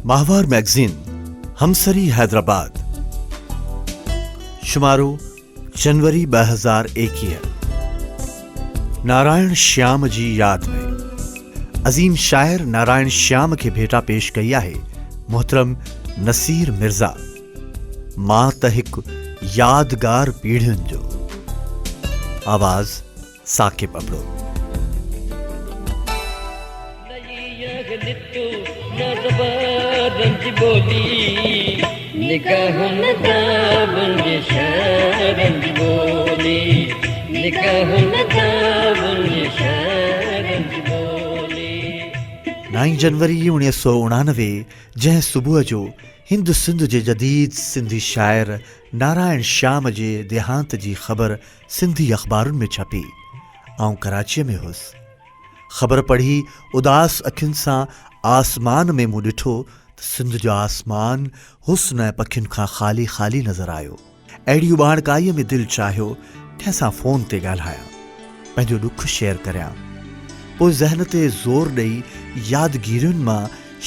माहवार मैगज़ीन हमसरी हैदराबाद शुमारो जनवरी 2021 नारायण श्याम जी याद में अजीम शायर नारायण श्याम के भेटा पेश कई है मोहतरम नसीर मिर्ज़ा मां त हिकु यादगार पीढ़ियुनि जो आवाज़ साकिब अबड़ो। नाई जनवरी 1989 जंहिं सुबुह जो हिंद सिंध जे जदीद सिंधी शायर नारायण श्याम जे देहांत जी ख़बर सिंधी अख़बारुनि में छपी। आउं कराचीअ में हुअसि। ख़बर पढ़ी उदास अखियुनि सां आसमान में मूं ॾिठो त सिंध जो आसमान हुस्न ऐं पखियुनि खां ख़ाली ख़ाली नज़र आयो। अहिड़ी उॿाणकाईअ में दिलि चाहियो कंहिंसां फ़ोन ते ॻाल्हायां, पंहिंजो ॾुख शेयर करियां। पोइ ज़हन ते ज़ोर ॾेई यादगिरियुनि मां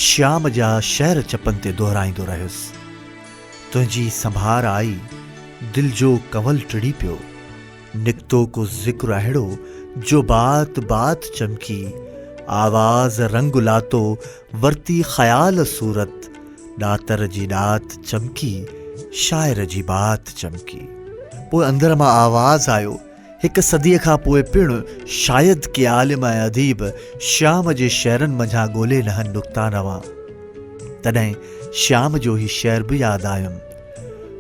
श्याम जा शहर चपनि ते दोहराईंदो रहियुसि। तुंहिंजी संभार आई, दिल जो कंवल टिड़ी पियो, निकितो को ज़िक्र अहिड़ो जो बात बात चमकी, आवाज़ रंग लातो वरती ख़याल सूरत, ॾातर जी ॾात चमकी, शायर जी बात चमकी। पोइ अंदर मां आवाज़ आयो, हिकु सदीअ खां पोइ पिणु शायदि के आलिम ऐं अदीब श्याम जे शहरनि मंझां ॻोल्हे लहनि नुक़्ता नवां। तॾहिं श्याम जो ही शेर बि यादि आयुमि।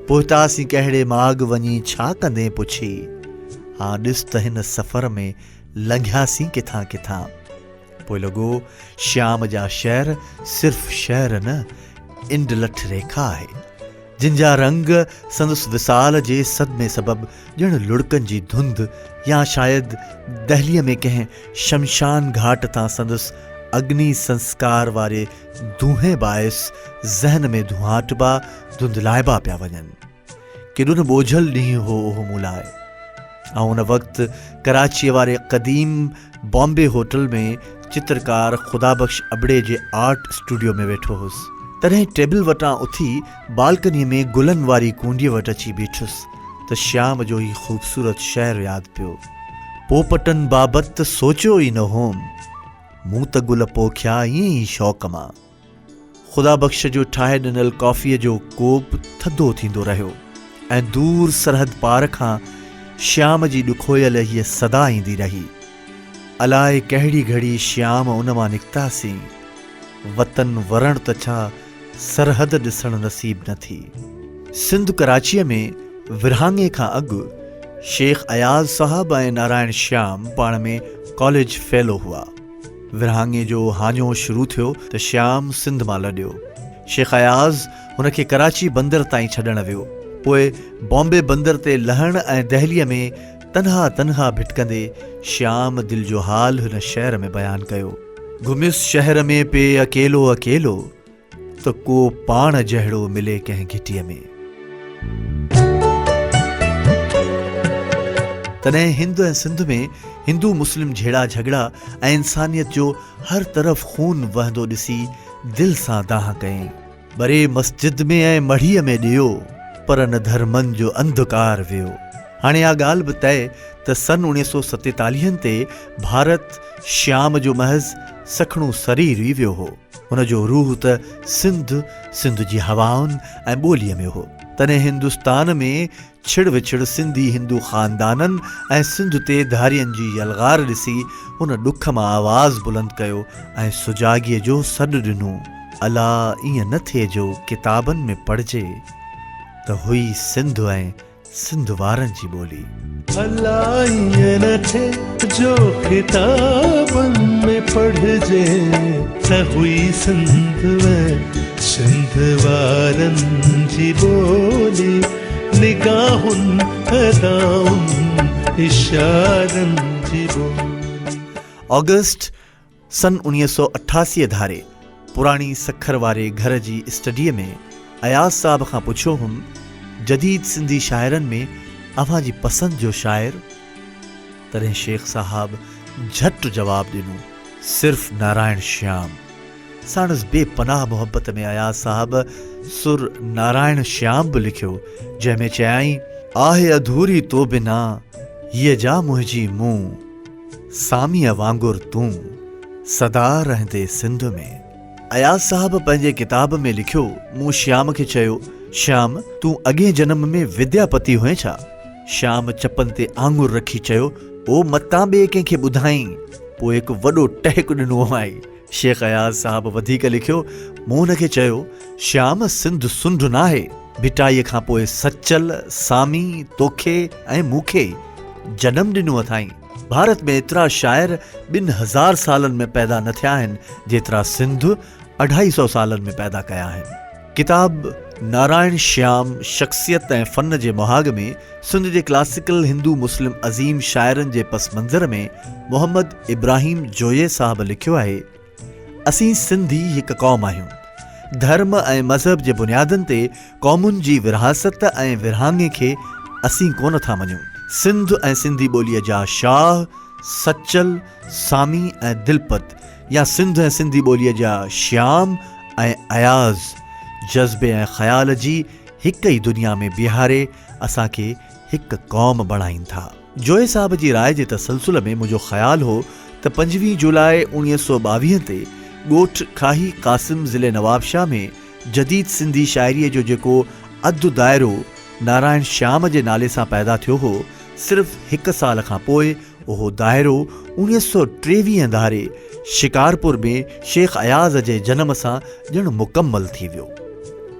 पहुतासीं कहिड़े माॻ वञी छा कंदे पुछी, हा ॾिस त हिन सफ़र में लंघियासीं किथां किथां। पोइ लॻो श्याम जा शेर सिर्फ़ शेर न, इंड लठ रेखा आहे, जिन जा रंग संदसि विसाल जे सदमे सबबि ॼण लुड़कनि जी धुंध या शायदि दहलीअ में कंहिं शमशान घाट तां संदसि अग्नि संस्कार वारे दूंहें बाइस ज़हन में धुआंटबा धुंधलाइबा पिया वञनि। केॾो न बोझल ॾींहुं हो उहो मूं लाइ। ऐं उन वक़्तु कराचीअ वारे क़दीम बॉम्बे होटल में चित्रकार ख़ुदाबख़्श अबड़े जे आर्ट स्टूडियो में वेठो हुउसि। तॾहिं टेबल वटां उथी बालकनीअ में गुलनि वारी कूंडीअ वटि अची बीठुसि त श्याम जो ही ख़ूबसूरत शेर यादि पियो। पोपटनि बाबति त सोचियो ई न होम, मूं त गुल पोखिया ईअं ई शौक़ मां। ख़ुदाबख़्श जो ठाहे ॾिनल कॉफ़ीअ जो कोप थधो थींदो रहियो ऐं दूर सरहद पार खां श्याम जी ॾुखोयल हीअ सदा ईंदी रही, अलाए कहिड़ी घड़ी श्याम उन मां निकितासीं, वतन वरण त छा सरहद ॾिसण नसीब न थी। सिंध कराचीअ में विरहाङे खां अॻु शेख अयाज़ साहब ऐं नारायण श्याम पाण में कॉलेज फेलो हुआ। विरहाङे जो हाञो शुरू थियो त श्याम सिंध मां लॾियो। शेख अयाज़ हुनखे कराची बंदर ताईं छॾण वियो। पोइ बॉम्बे बंदर ते लहण ऐं दहलीअ में तन्हा तन्हा भिटकंदे श्याम दिल जो हाल हुन शहर में बयानु कयो। घुमियुसि शहर में पे अकेलो अकेलो, त को पाण जहिड़ो मिले कंहिं घिटीअ में। तॾहिं हिंद ऐं सिंध में हिंदू मुस्लिम झेड़ा झगड़ा ऐं इंसानियत जो हर तरफ़ खून वहंदो ॾिसी दिल सां दाह कयईं। बरे मस्जिद में ऐं मढ़ीअ में ॾियो, पर न धर्मनि जो अंधकार वियो। हाणे इहा ॻाल्हि बि तय त सन 1947 ते भारत श्याम जो महज़ सखणो शरीर ई वियो हो। हुन जो रूह त सिंध जी हवाउनि ऐं ॿोलीअ में हो। तॾहिं हिंदुस्तान में छिड़ विछड़ सिंधी हिंदू ख़ानदाननि ऐं सिंध ते धारियनि जी यलगार ॾिसी हुन ॾुख मां आवाज़ बुलंद कयो ऐं सुजाॻीअ जो सॾु ॾिनो, अला ईअं न थिए जो किताबनि में पढ़िजे त हुई सिंध ऐं सिंध वारनि जी ॿोली। अला ईअं न थिए जो किताबनि में पढ़िजे त हुई सिंध ऐं सिंध वारनि जी ॿोली। निगाहुनि अदाउनि इशारनि जी ॿोली। अगस्त सन 1988 धारे पुराणी सखर वारे घर जी स्टडीअ में अयाज़ साहब खां पुछियो हुम, जदीद सिंधी शाइरनि में अव्हां जी पसंदि जो शाइर? तॾहिं शेख साहब झट जवाब ॾिनो, सिर्फ़ नारायण श्याम। साणस बेपनाह मोहब्बत में अयाज़ साहब सुर नारायण श्याम बि लिखियो, जंहिंमें चयाई, आहे अधूरी तो बिना ये जा मुंहिंजी मुंह सामीअ वांगुर तूं सदा रहंदे सिंध में। अयाज़ साहब पंहिंजे किताब में लिखियो, मूं श्याम खे चयो, श्याम तूं अॻे जन्म में विद्यापति हुए छा? श्याम चपन ते आंगुर रखी चयो, ओ मतां ॿिए कंहिंखे ॿुधाई, पोइ हिकु वॾो टहिक ॾिनो आहे। शेख अयाज़ साहब वधीक लिखियो, मूं हुनखे चयो, श्याम सिंध सुंढ नाहे, भिटाईअ खां पोइ सचल सामी तोखे ऐं मूंखे जनम ॾिनो अथाई। भारत में एतिरा शाइर 2000 सालनि में पैदा न थिया आहिनि जेतिरा सिंध 250 सालनि में पैदा कया आहिनि। किताब नारायण श्याम शख्सियत ऐं फ़न जे मुहाग में सिंध जे क्लासिकल हिंदू मुस्लिम अज़ीम शाइरनि जे पस मंज़र में मोहम्मद इब्राहिम जोये साहब लिखियो आहे, असीं सिंधी हिकु क़ौम आहियूं। धर्म ऐं मज़हब जे बुनियादनि ते क़ौमुनि जी विरासत ऐं विरहाङे खे असीं कोन था मञूं। सिंध ऐं सिंधी ॿोलीअ जा शाह, सचल, सामी ऐं दिलपत, या सिंध ऐं सिंधी ॿोलीअ जा श्याम ऐं अयाज़ जज़्बे ऐं ख़्याल जी हिक ई दुनिया में बीहारे असांखे हिकु क़ौम बणाइनि था। जोए साहब जी राय जे तसलसुल में मुंहिंजो ख़्याल हो त 25 जुलाई 1922 ते ॻोठ खाही कासिम ज़िले नवाबशाह में जदीद सिंधी शाइरीअ जो जेको अधु दायरो नारायण श्याम जे नाले सां पैदा थियो हो, सिर्फ़ 1 साल खां पोइ उहो दायरो 1923 धारे शिकारपुर में शेख अयाज़ जे जनम सां ॼण मुकम्मल थी वियो।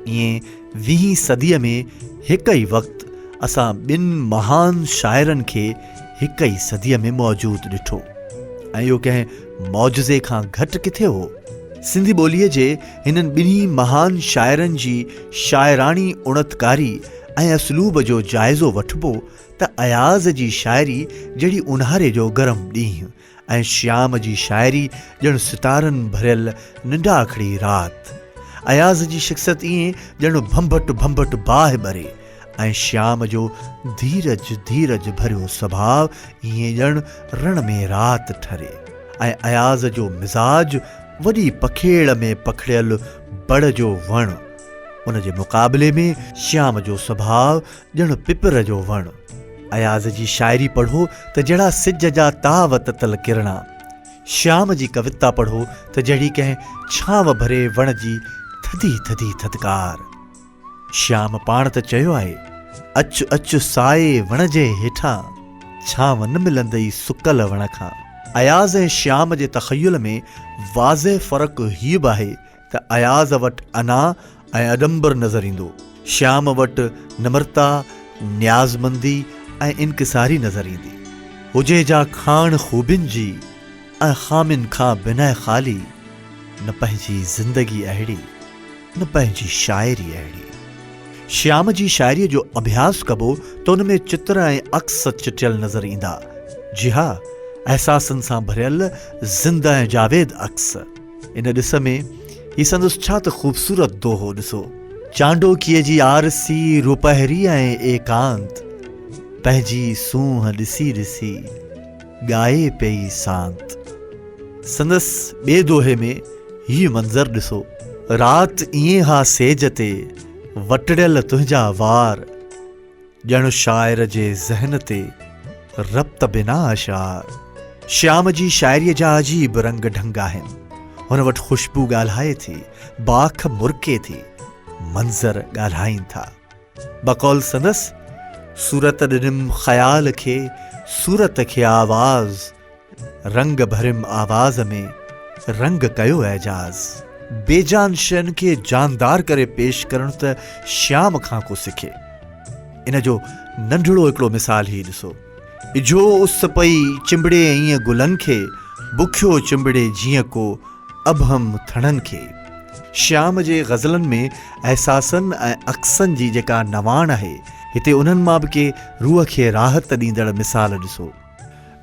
ईअं 20वीं सदीअ में हिक ई वक़्तु असां 2 महान शाइरनि खे हिक ई सदीअ में मौजूदु ॾिठो, ऐं इहो कंहिं मौजज़े खां घटि किथे हो। सिंधी ॿोलीअ जे हिननि 2 महान शाइरनि जी शाइराणी उणतकारी ऐं असलूब जो जाइज़ो वठिबो त अयाज़ जी शाइरी जहिड़ी ऊन्हारे जो गरम ॾींहुं ऐं श्याम जी शाइरी ॼण सितारनि भरियल निंडाखड़ी राति। अयाज़ जी शख़्सियत ईअं ॼण भंभट भंभट बाहि ॿरे, ऐं श्याम जो धीरज धीरज भरियो स्वभाव ईअं ॼण रण में राति ठरे, ऐं अयाज़ जो मिज़ाज वॾी पखेड़ में पखड़ियल बड़ जो वण। उन जे मुक़ाबले में श्याम जो स्वभाव ॼण पिपर जो वण। अयाज़ जी शाइरी पढ़ो त जहिड़ा सिज जा ताव ततल किरणा, श्याम जी कविता पढ़ो त जहिड़ी कंहिं छांव भरे वण जी थधी थधी थधिकार। श्याम पाण त चयो आहे, अच अच साए वण जे हेठां, छांव न मिलंदई सुकल वण खां। अयाज़ ऐं श्याम जे तख़य्युल में वाज़े फ़र्क़ु हीउ बि आहे त अयाज़ वटि अना ऐं अडंबर नज़र ईंदो, श्याम वटि नम्रता, न्याज़मंदी ऐं इनकिसारी नज़र ईंदी। हुजे जा खाण ख़ूबियुनि जी ऐं ख़ामिन खां बिना ख़ाली, न पंहिंजी ज़िंदगी अहिड़ी न पंहिंजी शाइरी अहिड़ी। श्याम जी शाइरीअ जो अभ्यास कबो त उन में चित्र ऐं अक्स चिटियल नज़र ईंदा। जी हा, एहसासनि सां भरियल ज़िंदा ऐं जावेद अक्स। इन ॾिस में ही संदसि छा त ख़ूबसूरत दोहो ॾिसो। चांडोकीअ जी आरसी रुपहरी ऐं एकांत, पंहिंजी सूंह ॾिसी ॾिसी ॻाए पई सांत। संदसि ॿिए दोहे में हीउ मंज़र ॾिसो, राति ईअं हा सेज ते वटड़ियल तुंहिंजा वार, ॼण शाइर जे ज़हन ते रब्त बिना अशार। श्याम जी शाइरीअ जा अजीब रंग ढंग आहिनि। हुन वटि ख़ुशबू ॻाल्हाए थी, बाख मुरके थी, मंज़र ॻाल्हाइनि था। बक़ौल संदसि, सूरत ॾिनम ख़याल खे, सूरत खे आवाज़, रंग भरिम आवाज़ में रंग कयो एजाज़। बेजान शयुनि खे जानदार करे पेश करणु त श्याम खां को सिखे। इन जो नंढड़ो हिकिड़ो मिसाल ही ॾिसो। इजो उस पई चिंबड़े ईअं गुलनि खे, बुखियो चिंबड़े जीअं को अभम थणनि खे। श्याम जे ग़ज़लनि में एहसासनि ऐं अक्सनि जी जेका नवाण आहे, हिते उन्हनि मां बि के रूह खे राहत ॾींदड़ मिसाल ॾिसो।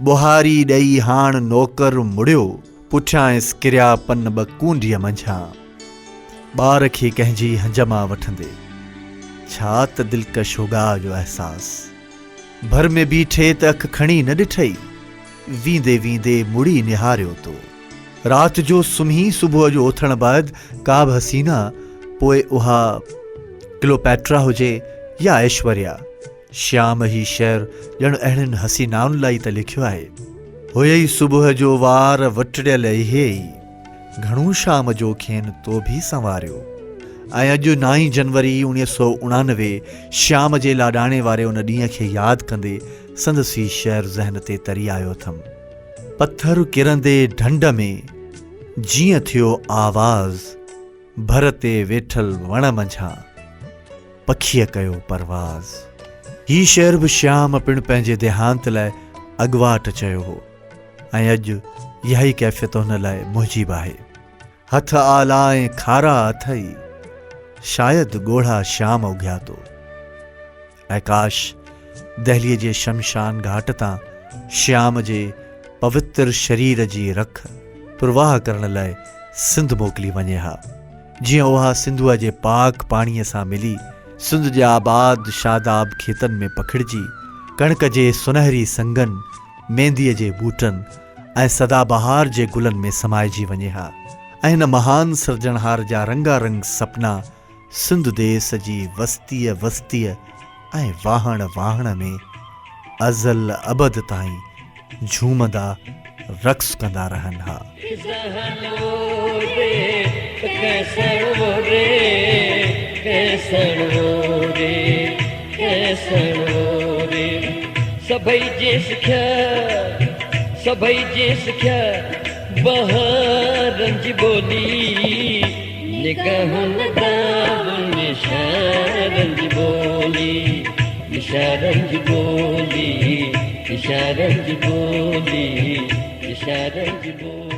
बुहारी ॾेई हाण नौकर मुड़ियो, पुठियां किरिया पन 2 कूंडिय मंझां। ॿार खे कंहिंजी हंज मां वठंदे, छा त दिलकश होगा जो अहसास। भर में बीठे त अखि खणी न ॾिठई, वींदे वींदे मुड़ी निहारियो तो। रात जो सुम्ही सुबुह जो उथण बाद का बि हसीना, पोइ उहा क्लोपैट्रा हुजे या ऐश्वर्या, श्याम ही शेर ॼण अहिड़नि हसीनाउनि लाइ त लिखियो आहे। हुए ई सुबुह जो वार वटड़ियल इहे ई, घणो शाम जो खेनि तो बि संवारियो। ऐं अॼु 9 जनवरी 1989 श्याम जे लाॾाणे वारे उन ॾींहं खे यादि कंदे संदसि शहर ज़हन ते तरी आयो अथमि। पत्थर किरंदे ढंढ में जीअं थियो आवाज़, भर ते वेठल वण मंझां पखीअ कयो परवाज़। ही शेर बि श्याम पिण पंहिंजे देहांत लाइ अॻुवाट चयो हो, ऐं अॼु इहा ई कैफ़ियत हुन लाइ मुहिजिब आहे। हथ आला ऐं खारा अथई, शायदि ॻोढ़ा श्याम उघिया थो। ऐं काश दहलीअ जे शमशान घाट तां श्याम जे पवित्र शरीर जी रख प्रवाह करण लाइ सिंध मोकिली वञे हा, जीअं उहा सिंधुअ जे पाक पाणीअ सां मिली सिंध जे आबाद शादाब खेतनि में पखिड़िजी, कणक जे सुनहरी संगनि, मेंदीअ जे बूटनि ऐं सदाबहार जे गुलनि में समाइजी वञे हा। ऐं हिन महान सिरजणहार जा रंगारंग सपना सिंध देस जी वस्तीअ वस्तीअ ऐं वाहण वाहण में अज़ल अबद ताईं झूमंदा रक़्स कंदा रहनि हा। सभई जे सिखिया बहारनि जी ॿोली, निगाहुनि दाब इशारनि जी ॿोली, इशारनि जी ॿोली, इशारनि जी ॿोली, इशारनि जी ॿोली।